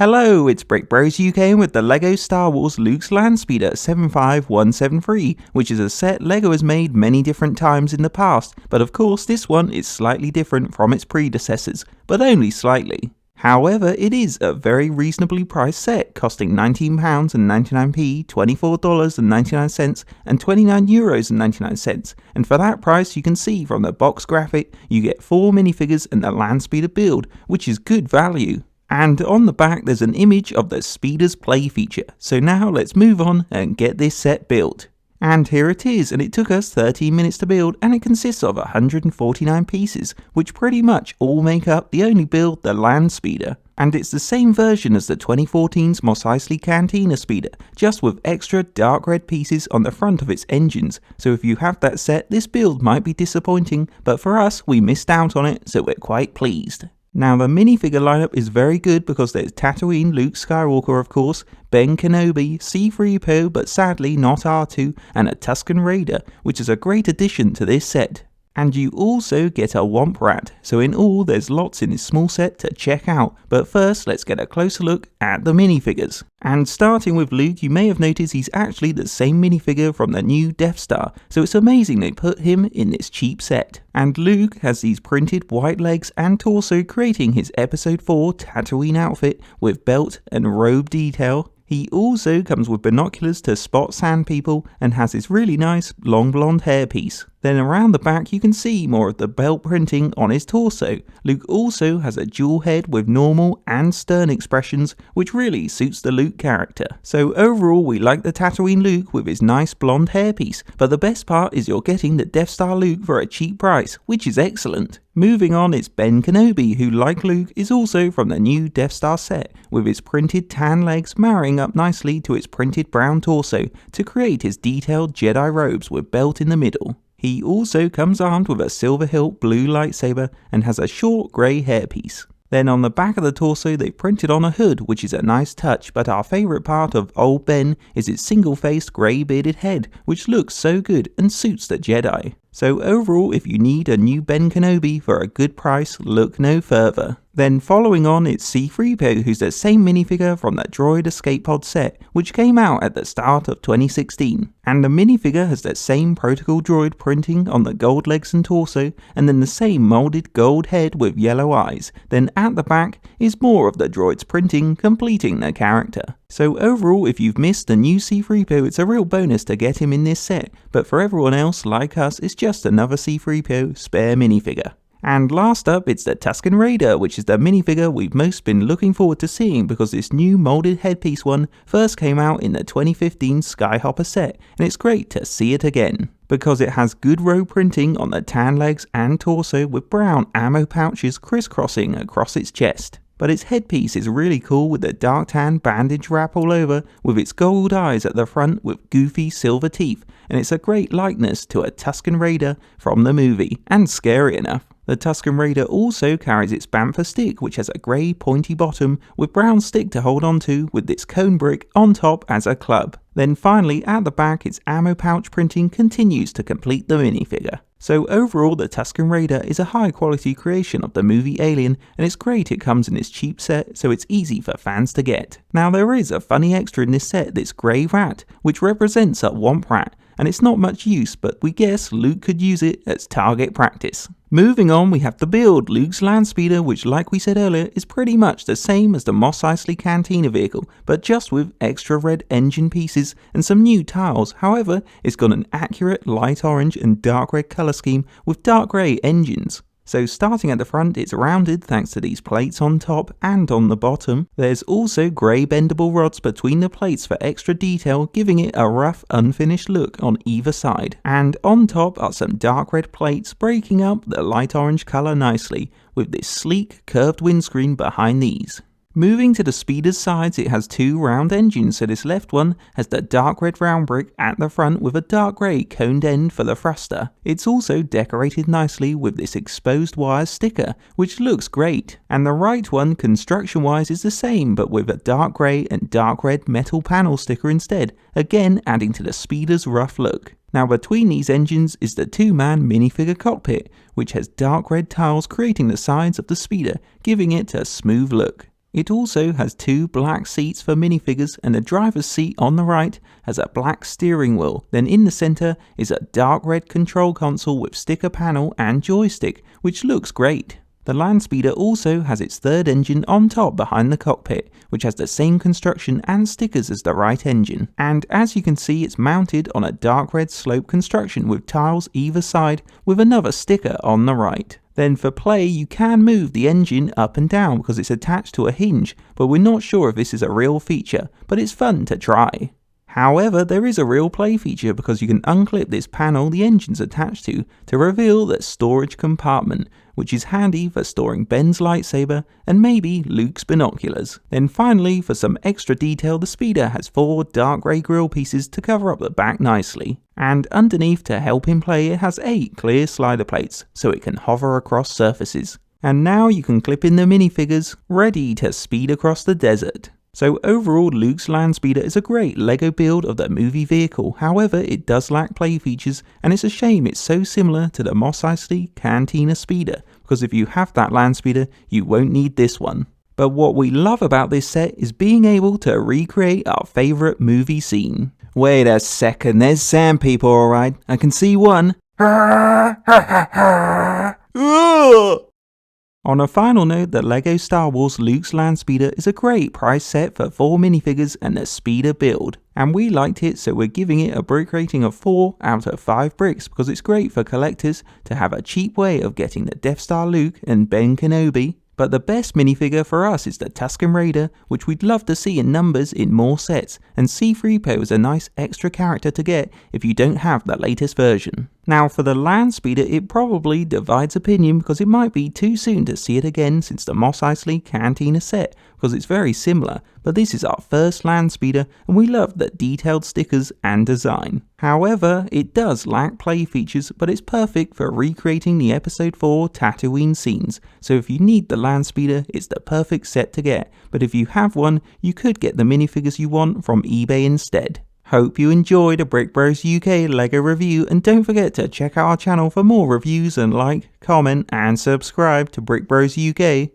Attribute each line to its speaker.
Speaker 1: Hello, it's BrickBros UK with the LEGO Star Wars Luke's Landspeeder 75173, which is a set LEGO has made many different times in the past, but of course this one is slightly different from its predecessors, but only slightly. However, it is a very reasonably priced set, costing £19.99p, $24.99 and €29.99, and for that price you can see from the box graphic you get 4 minifigures and the Landspeeder build, which is good value. And on the back there's an image of the Speeder's play feature, so now let's move on and get this set built. And here it is, and it took us 13 minutes to build, and it consists of 149 pieces, which pretty much all make up the only build, the Landspeeder. And it's the same version as the 2014's Mos Eisley Cantina Speeder, just with extra dark red pieces on the front of its engines, so if you have that set this build might be disappointing, but for us we missed out on it, so we're quite pleased. Now the minifigure lineup is very good because there's Tatooine Luke Skywalker of course, Ben Kenobi, C3PO but sadly not R2, and a Tuscan Raider, which is a great addition to this set. And you also get a Womp Rat, so in all there's lots in this small set to check out, but first let's get a closer look at the minifigures. And starting with Luke, you may have noticed he's actually the same minifigure from the new Death Star, so it's amazing they put him in this cheap set. And Luke has these printed white legs and torso, creating his episode 4 Tatooine outfit with belt and robe detail. He also comes with binoculars to spot sand people and has this really nice long blonde hairpiece. Then around the back you can see more of the belt printing on his torso. Luke also has a dual head with normal and stern expressions, which really suits the Luke character. So overall we like the Tatooine Luke with his nice blonde hairpiece, but the best part is you're getting the Death Star Luke for a cheap price, which is excellent. Moving on, it's Ben Kenobi, who like Luke is also from the new Death Star set, with his printed tan legs marrying up nicely to his printed brown torso to create his detailed Jedi robes with belt in the middle. He also comes armed with a silver hilt blue lightsaber and has a short grey hairpiece. Then on the back of the torso they've printed on a hood, which is a nice touch, but our favourite part of old Ben is its single-faced grey bearded head, which looks so good and suits the Jedi. So overall, if you need a new Ben Kenobi for a good price, look no further. Then following on, it's C3PO, who's the same minifigure from the Droid Escape Pod set, which came out at the start of 2016. And the minifigure has that same protocol droid printing on the gold legs and torso, and then the same moulded gold head with yellow eyes. Then at the back is more of the droid's printing, completing the character. So overall, if you've missed the new C3PO, it's a real bonus to get him in this set, but for everyone else like us, it's just another C3PO spare minifigure. And last up, it's the Tuscan Raider, which is the minifigure we've most been looking forward to seeing because this new moulded headpiece one first came out in the 2015 Skyhopper set, and it's great to see it again. Because it has good row printing on the tan legs and torso with brown ammo pouches crisscrossing across its chest. But its headpiece is really cool with the dark tan bandage wrap all over, with its gold eyes at the front with goofy silver teeth, and it's a great likeness to a Tuscan Raider from the movie, and scary enough. The Tuscan Raider also carries its bantha stick, which has a grey pointy bottom with brown stick to hold onto with this cone brick on top as a club. Then finally at the back its ammo pouch printing continues to complete the minifigure. So overall the Tuscan Raider is a high quality creation of the movie Alien, and it's great it comes in this cheap set so it's easy for fans to get. Now there is a funny extra in this set, this grey rat, which represents a Womp Rat, and it's not much use, but we guess Luke could use it as target practice. Moving on, we have the build, Luke's Landspeeder, which like we said earlier is pretty much the same as the Mos Eisley Cantina vehicle, but just with extra red engine pieces and some new tiles. However, it's got an accurate light orange and dark red colour scheme with dark grey engines. So starting at the front, it's rounded thanks to these plates on top and on the bottom. There's also grey bendable rods between the plates for extra detail, giving it a rough, unfinished look on either side. And on top are some dark red plates, breaking up the light orange colour nicely, with this sleek, curved windscreen behind these. Moving to the Speeder's sides, it has two round engines, so this left one has the dark red round brick at the front with a dark grey coned end for the thruster. It's also decorated nicely with this exposed wire sticker, which looks great. And the right one, construction wise, is the same, but with a dark grey and dark red metal panel sticker instead, again adding to the Speeder's rough look. Now between these engines is the two-man minifigure cockpit, which has dark red tiles creating the sides of the Speeder, giving it a smooth look. It also has 2 black seats for minifigures, and the driver's seat on the right has a black steering wheel. Then in the center is a dark red control console with sticker panel and joystick, which looks great. The Landspeeder also has its third engine on top behind the cockpit, which has the same construction and stickers as the right engine. And as you can see, it's mounted on a dark red slope construction with tiles either side with another sticker on the right. Then for play, you can move the engine up and down because it's attached to a hinge, but we're not sure if this is a real feature, but it's fun to try. However, there is a real play feature because you can unclip this panel the engine's attached to reveal the storage compartment, which is handy for storing Ben's lightsaber and maybe Luke's binoculars. Then finally, for some extra detail, the speeder has 4 dark grey grille pieces to cover up the back nicely. And underneath, to help him play, it has 8 clear slider plates so it can hover across surfaces. And now you can clip in the minifigures, ready to speed across the desert. So overall, Luke's Landspeeder is a great LEGO build of the movie vehicle. However, it does lack play features, and it's a shame it's so similar to the Mos Eisley Cantina Speeder, because if you have that Landspeeder, you won't need this one. But what we love about this set is being able to recreate our favourite movie scene. Wait a second, there's sand people, alright. I can see one. On a final note, the LEGO Star Wars Luke's Landspeeder is a great price set for 4 minifigures and the speeder build. And we liked it, so we're giving it a brick rating of 4 out of 5 bricks because it's great for collectors to have a cheap way of getting the Death Star Luke and Ben Kenobi. But the best minifigure for us is the Tuscan Raider, which we'd love to see in numbers in more sets, and C3PO is a nice extra character to get if you don't have the latest version. Now for the Landspeeder, it probably divides opinion because it might be too soon to see it again since the Mos Eisley Cantina set, because it's very similar, but this is our first Landspeeder and we love the detailed stickers and design. However, it does lack play features, but it's perfect for recreating the episode 4 Tatooine scenes, so if you need the Landspeeder, it's the perfect set to get, but if you have one, you could get the minifigures you want from eBay instead. Hope you enjoyed a Brick Bros UK LEGO review, and don't forget to check out our channel for more reviews and like, comment and subscribe to Brick Bros UK.